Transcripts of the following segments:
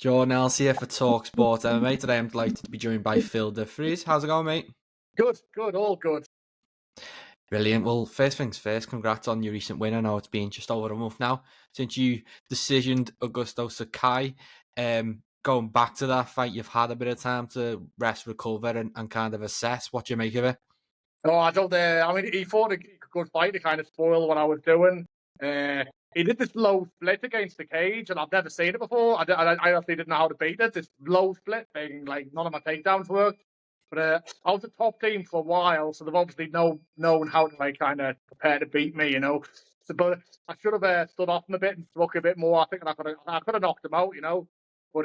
Jordan Else here for talkSPORT MMA. Today I'm delighted to be joined by Phil DeFries. How's it going, mate? Good, all good. Brilliant. Well, first things first, congrats on your recent win. I know it's been just over a month now since you decisioned Augusto Sakai. Going back to that fight, you've had a bit of time to rest, recover, and kind of assess what you make of it. Oh, I don't. He fought a good fight to kind of spoil what I was doing. He did this low split against the cage, and I've never seen it before. I actually didn't know how to beat it. This low split thing, like none of my takedowns worked. But I was a top team for a while, so they've obviously known how to kind of prepare to beat me, So, but I should have stood off him a bit and struck a bit more. I think I could have knocked him out. But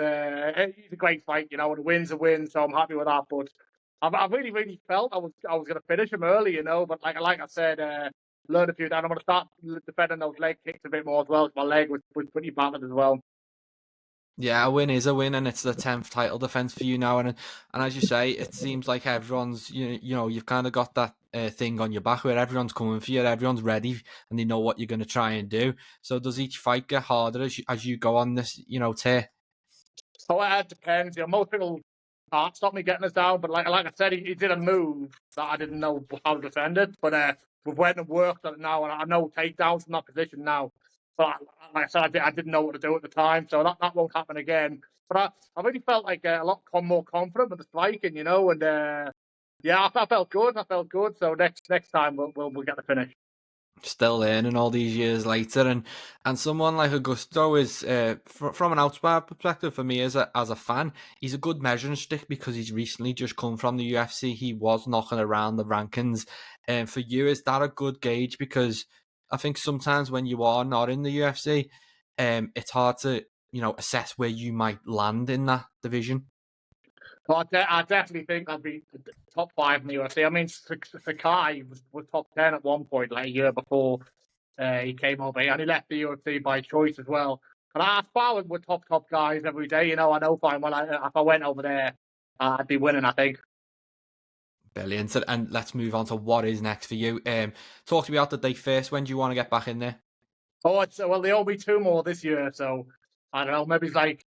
he's a great fight, and a win's a win, so I'm happy with that. But I really felt I was going to finish him early, But like I said, learned a few. And I'm going to start defending those leg kicks a bit more as well. My leg was pretty battered as well. Yeah, a win is a win, and it's the 10th title defense for you now. And as you say, it seems like everyone's you've kind of got that thing on your back where everyone's coming for you, everyone's ready, and they know what you're going to try and do. So does each fight get harder as you go on this tear? So it depends. Most people can't stop me getting us down, but like I said, he did a move that I didn't know how to defend it. But we've went and worked on it now, and I know takedowns from that position now. So like I said, I didn't know what to do at the time, so that won't happen again. But I really felt like a lot more confident with the striking, and yeah, I felt good. So next time we'll get the finish. Still learning all these years later, and someone like Augusto is from an outside perspective for me as a fan, he's a good measuring stick because he's recently just come from the UFC. He was knocking around the rankings, and for you, is that a good gauge? Because I think sometimes when you are not in the UFC, it's hard to assess where you might land in that division. Well, I definitely think I'd be top 5 in the UFC. I mean, Sakai was top 10 at one point, like a year before he came over here, and he left the UFC by choice as well. And I spar with top guys every day. I know fine well if I went over there, I'd be winning, I think. Brilliant. And let's move on to what is next for you. Talk to me about the day first. When do you want to get back in there? Oh, well, they owe me 2 more this year, so I don't know. Maybe it's like,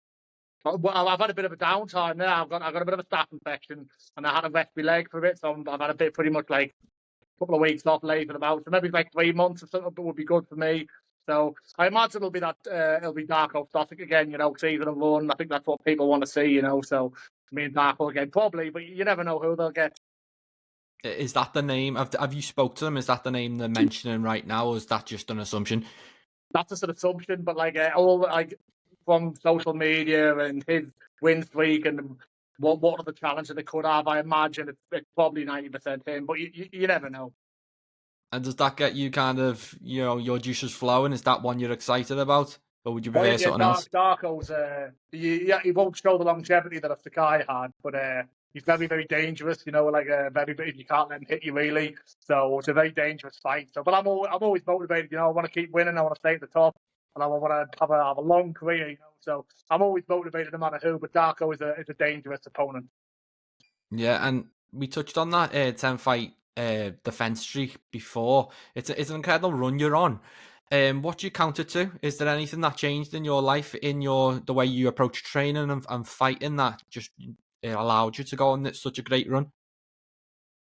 well, I've had a bit of a downtime there. I got a bit of a staph infection, and I had to rest my leg for a bit, so I've had a bit pretty much like a couple of weeks off, later about. So maybe like 3 months or something would be good for me. So I imagine it'll be Darko Stosic again, season and run. I think that's what people want to see, So me and Darko again, probably, but you never know who they'll get. Is that the name? Have you spoke to them? Is that the name they're mentioning right now, or is that just an assumption? That's just an assumption, but all from social media and his win streak and what are the challenges they could have, I imagine it's probably 90% him, but you never know. And does that get you kind of, your juices flowing? Is that one you're excited about? Or would you prefer something else? Darko's, he won't show the longevity that a Sakai had, but he's very, very dangerous, very, you can't let him hit you really. So it's a very dangerous fight. So, but I'm always motivated, I want to keep winning, I want to stay at the top, and I want to have a long career, So I'm always motivated no matter who, but Darko is a dangerous opponent. Yeah, and we touched on that 10-fight defense streak before. It's an incredible run you're on. What do you counter to? Is there anything that changed in your life, in the way you approach training and fighting that just allowed you to go on such a great run?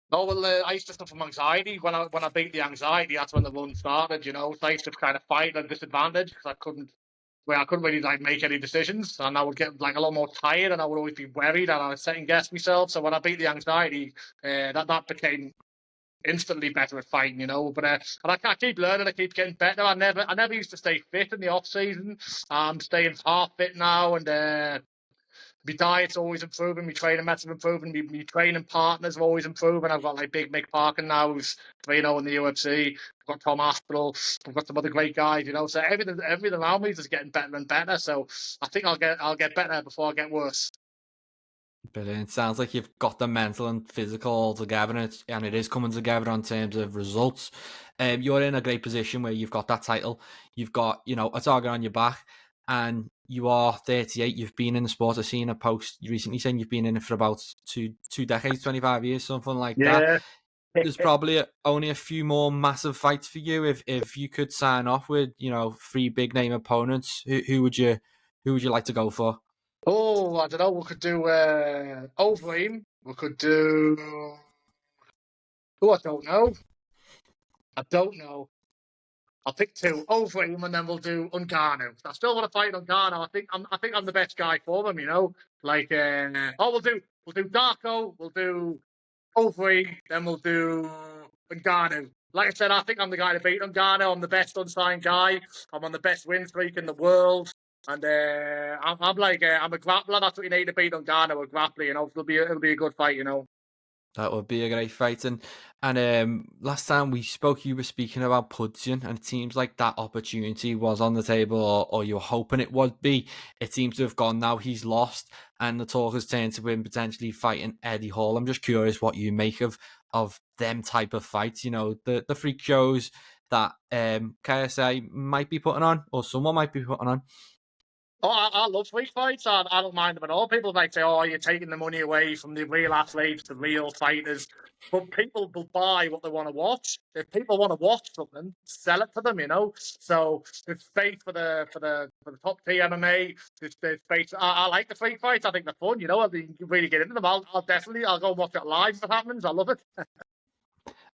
No, well, I used to suffer from anxiety. When I beat the anxiety, that's when the run started. So I used to kind of fight at a disadvantage because I couldn't really make any decisions, and I would get a lot more tired, and I would always be worried, and I would second guess myself. So when I beat the anxiety, that became instantly better at fighting, But and I keep learning, I keep getting better. I never used to stay fit in the off season. I'm staying half fit now, and my diet's always improving. My training methods are improving. My training partners are always improving. I've got big Mick Parker now, who's 3-0 in the UFC. I've got Tom Aspinall. I've got some other great guys, So everything around me is just getting better and better. So I think I'll get better before I get worse. Brilliant. Sounds like you've got the mental and physical all together, and it is coming together in terms of results. You're in a great position where you've got that title, you've got a target on your back, and you are 38. You've been in the sport. I've seen a post recently saying you've been in it for about two decades, 25 years, something like that. There's probably only a few more massive fights for you if you could sign off with 3 big name opponents. Who would you like to go for? Oh, I don't know. We could do Overeem. We could do. Oh, I don't know. I don't know. I'll pick two, Overeem, and then we'll do Ngannou. I still want to fight Ngannou. I think I'm the best guy for him. You know, like we'll do Darko. We'll do Overeem. Then we'll do Ngannou. Like I said, I think I'm the guy to beat Ngannou. I'm the best unsigned guy. I'm on the best win streak in the world. And I'm a grappler. That's what you need to beat Ngannou, a grappler. You know, it'll be a good fight. You know. That would be a great fight. And last time we spoke, you were speaking about Pudson, and it seems like that opportunity was on the table, or you were hoping it would be. It seems to have gone now. He's lost, and the talk has turned to him potentially fighting Eddie Hall. I'm just curious what you make of them type of fights. You know, the freak shows that KSA might be putting on, or someone might be putting on. Oh, I love freak fights. I don't mind them at all. People might say, "Oh, you're taking the money away from the real athletes, the real fighters." But people will buy what they want to watch. If people want to watch something, sell it to them. You know. So there's space for the top tier MMA. There's space. I like the freak fights. I think they're fun. You know, I mean, you really get into them. I'll go and watch it live if it happens. I love it.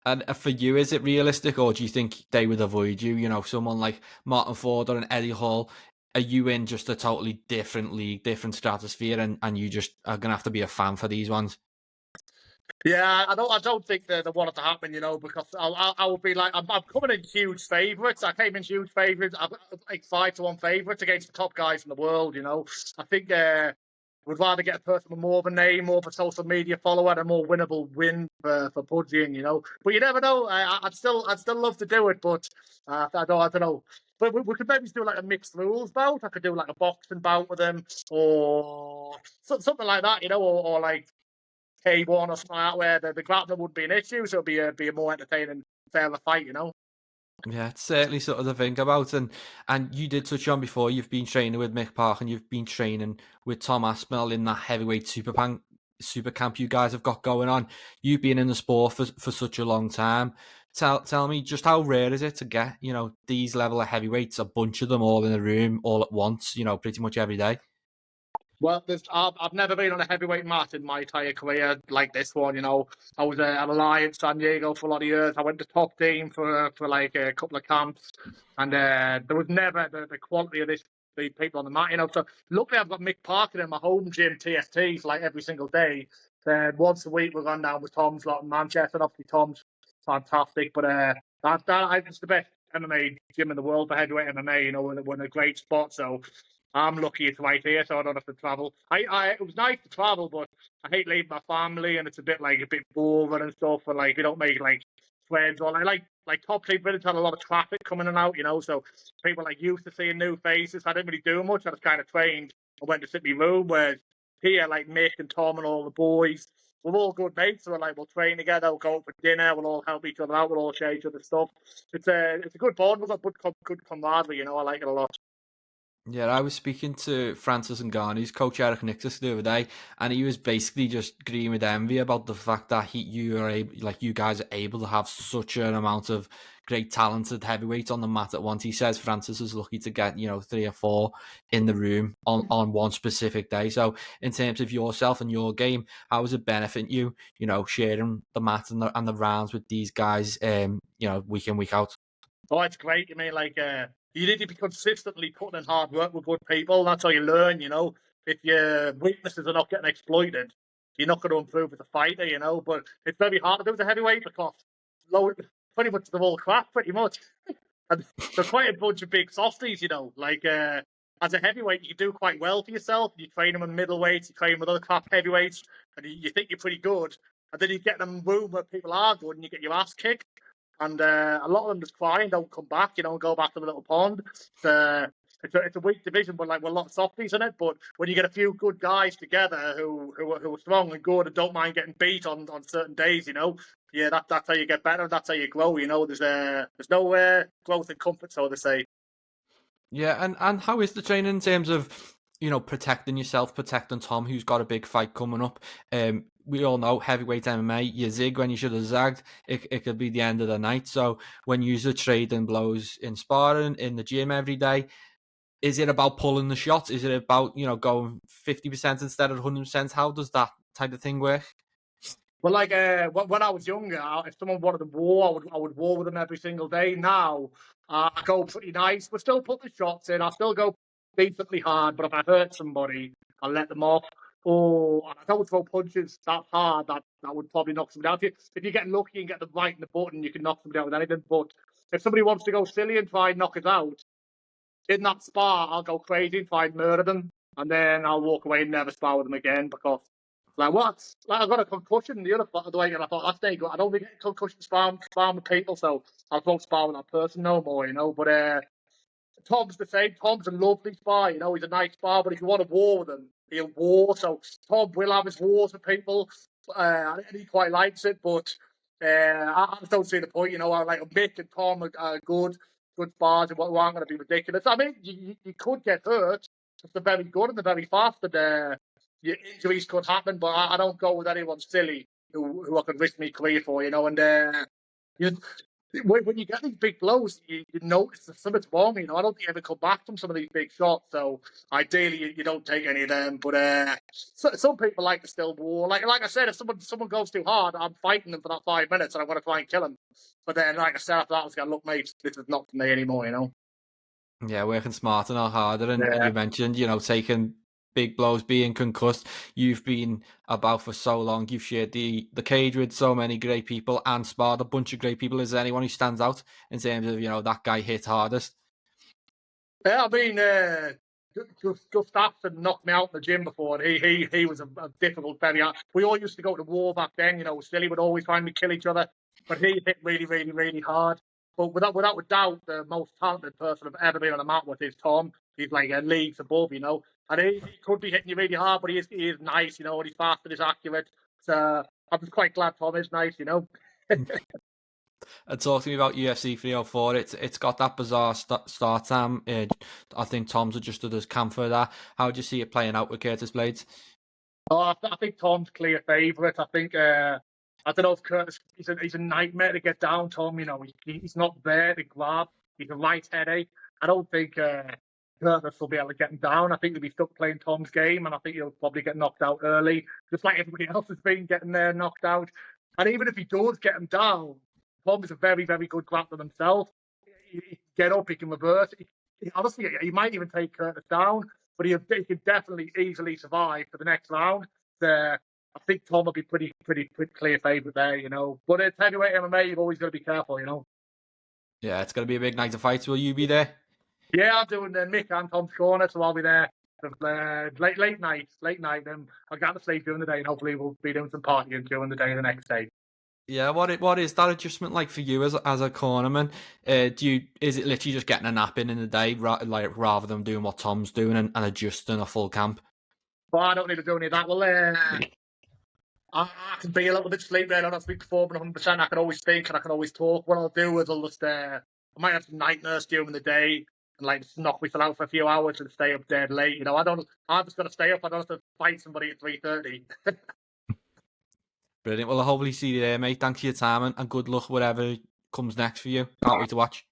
And for you, is it realistic, or do you think they would avoid you? You know, someone like Martin Ford or an Eddie Hall. Are you in just a totally different league, different stratosphere, and you just are gonna have to be a fan for these ones? Yeah, I don't think they want it to happen, you know, because I will be like, I'm coming in huge favourites. I came in huge favourites, like 5-1 favourites against the top guys in the world, you know. I think would rather get a person with more of a name, more of a social media follower, and a more winnable win for Pudgy, you know. But you never know. I'd still love to do it, but I don't know. But we could maybe do like a mixed rules bout. I could do like a boxing bout with him, or something like that, you know, or like K1 or something like that, where the grappling wouldn't be an issue, so it'd be a more entertaining, fairer fight, you know. Yeah, it's certainly sort of to think about. And you did touch on before, you've been training with Mick Park and you've been training with Tom Aspinall in that heavyweight super camp you guys have got going on. You've been in the sport for such a long time. Tell me, just how rare is it to get, you know, these level of heavyweights, a bunch of them all in a room all at once, you know, pretty much every day? Well, I've never been on a heavyweight mat in my entire career like this one. You know, I was at Alliance San Diego for a lot of years. I went to top team for like a couple of camps, and there was never the quality of the people on the mat. You know, so luckily I've got Mick Parker in my home gym, TST, for like every single day. Then once a week we're going down with Tom's lot in Manchester. And obviously Tom's fantastic, but it's the best MMA gym in the world for heavyweight MMA. You know, we're in a great spot, so. I'm lucky it's right here, so I don't have to travel. It was nice to travel, but I hate leaving my family, and it's a bit boring and stuff. And like, we don't make like friends or like top team village had a lot of traffic coming in and out, you know. So people like used to seeing new faces. I didn't really do much. I was kind of trained. I went to sit in my room. Whereas here, like Mick and Tom and all the boys, we're all good mates. So we're like, we'll train together, we'll go out for dinner, we'll all help each other out, we'll all share each other's stuff. It's a good bond. We've got good camaraderie, you know. I like it a lot. Yeah, I was speaking to Francis Ngannou's coach Eric Nictus the other day, and he was basically just agreeing with envy about the fact that you guys are able to have such an amount of great talented heavyweights on the mat at once. He says Francis is lucky to get 3 or 4 in the room on one specific day. So in terms of yourself and your game, how is it benefiting you? You know, sharing the mat and the rounds with these guys, week in week out. Oh, it's great. I mean, like, you need to be consistently putting in hard work with good people. That's how you learn, you know. If your weaknesses are not getting exploited, you're not going to improve as a fighter, you know. But it's very hard to do as a heavyweight because pretty much they're all crap, pretty much. And they're quite a bunch of big softies, you know. Like, as a heavyweight, you do quite well for yourself. You train them in middleweights, you train them with other crap heavyweights, and you think you're pretty good. And then you get them room where people are good and you get your ass kicked. And a lot of them just cry and don't come back, you know, and go back to the little pond. It's a weak division, but like, we're a lot of softies in it. But when you get a few good guys together who are strong and good and don't mind getting beat on certain days, you know, yeah, that's how you get better. That's how you grow. You know, there's no growth in comfort, so to say. Yeah, and how is the training in terms of, protecting yourself, protecting Tom, who's got a big fight coming up? We all know heavyweight MMA, you zig when you should have zagged. It could be the end of the night. So when you're trading blows in sparring, in the gym every day, Is it about pulling the shots? Is it about, going 50% instead of 100%? How does that type of thing work? Well, like when I was younger, if someone wanted a war, I would war with them every single day. Now I go pretty nice, but still put the shots in. I still go decently hard, but if I hurt somebody, I'll let them off. Or I don't throw punches that hard that would probably knock somebody out. If you get lucky and get them right in the button, you can knock somebody out with anything. But if somebody wants to go silly and try and knock it out, in that spar, I'll go crazy and try and murder them, and then I'll walk away and never spar with them again because, like, what? Like, I got a concussion the other way, and I thought that's not good. I don't think get concussion sparring with people, so I won't spar with that person no more, But Tom's the same. Tom's a lovely spar, He's a nice spar, but if you want to war with him, he'll war. So Tom will have his wars with people, and he quite likes it. But I just don't see the point, I like Mick and Tom are good spars, and what aren't going to be ridiculous. I mean, you could get hurt if they're very good and they're very fast, and your injuries could happen. But I don't go with anyone silly who I could risk my career for, And you, when you get these big blows, you notice that something's wrong. I don't think you ever come back from some of these big shots. So ideally, you don't take any of them. But some people like to still war. Like I said, if someone goes too hard, I'm fighting them for that 5 minutes, and I'm going to try and kill them. But then, like I said, after that, I was going, look, mate, this is not for me anymore. Yeah, working smarter, not harder. And Yeah. you mentioned, taking big blows, being concussed. You've been about for so long. You've shared the cage with so many great people and sparred a bunch of great people. Is there anyone who stands out in terms of, that guy hit hardest? Yeah, I mean, just Afton knocked me out in the gym before, and he was a difficult very. We all used to go to war back then, Silly would always find me kill each other, but he hit really, really, really hard. But without a doubt, the most talented person I've ever been on a mat with is Tom. He's like leagues above, and he could be hitting you really hard, but he is nice, and he's fast and he's accurate. So I'm just quite glad Tom is nice, And talk to me about UFC 304. It's got that bizarre start time. I think Tom's adjusted his camp for that. How do you see it playing out with Curtis Blaydes? Oh, I think Tom's clear favourite. I think I don't know if Curtis. He's a nightmare to get down. Tom, he's not there to grab. He's a right headache. I don't think Curtis will be able to get him down. I think he'll be stuck playing Tom's game, and I think he'll probably get knocked out early, just like everybody else has been getting knocked out. And even if he does get him down, Tom is a very, very good grappler himself. He can get up, he can reverse. Honestly, he might even take Curtis down, but he can definitely easily survive for the next round. I think Tom will be pretty clear favourite there, But it's heavyweight MMA, you've always got to be careful, Yeah, it's going to be a big night of fights. Will you be there? Yeah, I'm doing Mick and Tom's corner, so I'll be there. Late night. I'll get to sleep during the day, and hopefully we'll be doing some partying during the day the next day. Yeah, what is that adjustment like for you as a cornerman? Is it literally just getting a nap in the day, rather than doing what Tom's doing and adjusting a full camp? But I don't need to do any of that. Well, I can be a little bit sleepy. I don't speak before, but 100%. I can always think and I can always talk. What I'll do is I'll just I might have some night nurse during the day and just knock myself out for a few hours and stay up dead late. I'm just gonna stay up. I don't have to fight somebody at 3:30. Brilliant. Well, I'll hopefully see you there, mate. Thanks for your time and good luck whatever comes next for you. Can't wait to watch.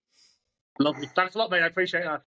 Lovely. Thanks a lot, mate. I appreciate that.